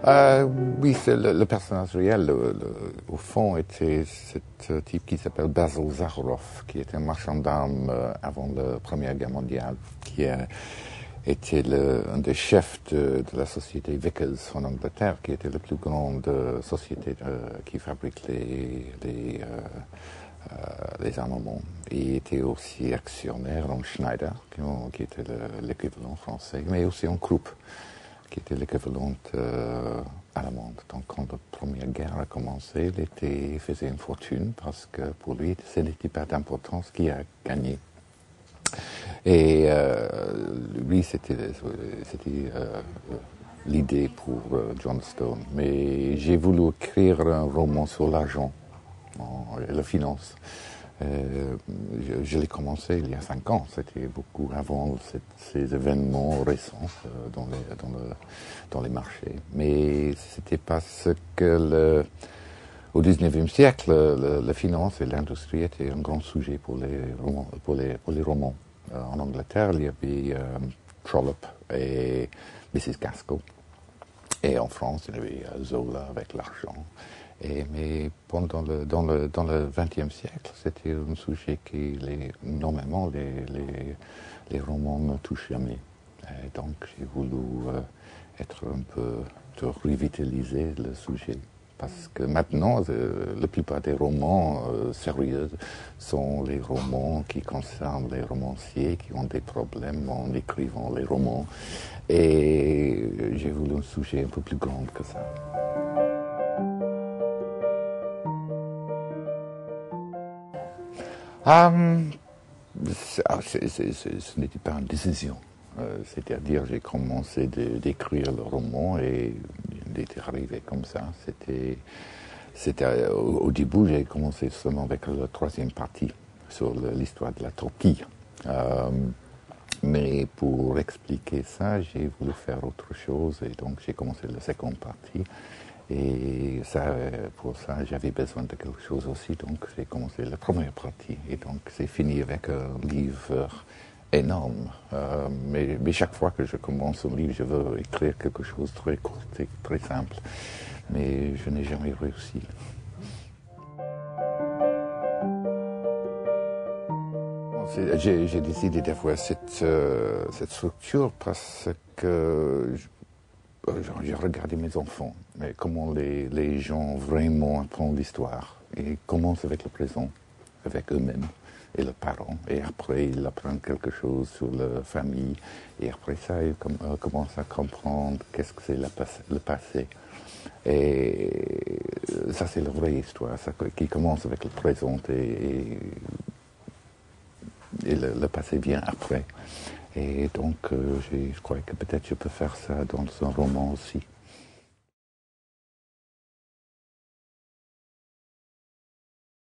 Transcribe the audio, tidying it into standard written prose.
Euh, oui, c'est le personnage réel, au fond, était ce type qui s'appelle Basil Zakharov, qui était un marchand d'armes avant la Première Guerre mondiale, qui était un des chefs de la société Vickers en Angleterre, qui était la plus grande société qui fabrique les armements. Il était aussi actionnaire en Schneider, qui était l'équivalent français, mais aussi en Krupp, qui était l'équivalent allemande. Donc quand la Première Guerre a commencé, il faisait une fortune parce que pour lui, ce n'était pas d'importance qui a gagné. Et lui, c'était l'idée pour John Stone. Mais j'ai voulu écrire un roman sur l'argent et la finance. Je l'ai commencé il y a 5 ans, c'était beaucoup avant ces événements récents dans les marchés. Mais c'était parce que au XIXe siècle, la finance et l'industrie étaient un grand sujet pour les romans. En Angleterre, il y avait Trollope et Mrs. Gaskell. Et en France, il y avait Zola avec l'argent. Mais dans le XXe siècle, c'était un sujet qui, normalement, les romans ne touchent jamais. Et donc, j'ai voulu être un peu, de revitaliser le sujet. Parce que maintenant, la plupart des romans sérieux sont les romans qui concernent les romanciers qui ont des problèmes en écrivant les romans. Et j'ai voulu un sujet un peu plus grand que ça. Ce n'était pas une décision. C'est-à-dire, j'ai commencé d'écrire le roman et il était arrivé comme ça. Au début, j'ai commencé seulement avec la 3e partie sur l'histoire de la Turquie. Mais pour expliquer ça, j'ai voulu faire autre chose et donc j'ai commencé la 2e partie. Et pour ça, j'avais besoin de quelque chose aussi, donc j'ai commencé la 1re partie. Et donc c'est fini avec un livre énorme. Mais chaque fois que je commence un livre, je veux écrire quelque chose de très court et très simple. Mais je n'ai jamais réussi. J'ai décidé d'avoir cette structure parce que j'ai regardé mes enfants, mais comment les gens vraiment apprennent l'histoire. Ils commencent avec le présent, avec eux-mêmes et leurs parents. Et après, ils apprennent quelque chose sur la famille. Et après ça, ils commencent à comprendre qu'est-ce que c'est le passé. Et ça, c'est la vraie histoire, ça, qui commence avec le présent et le passé vient après. Et donc, je crois que peut-être je peux faire ça dans un roman aussi.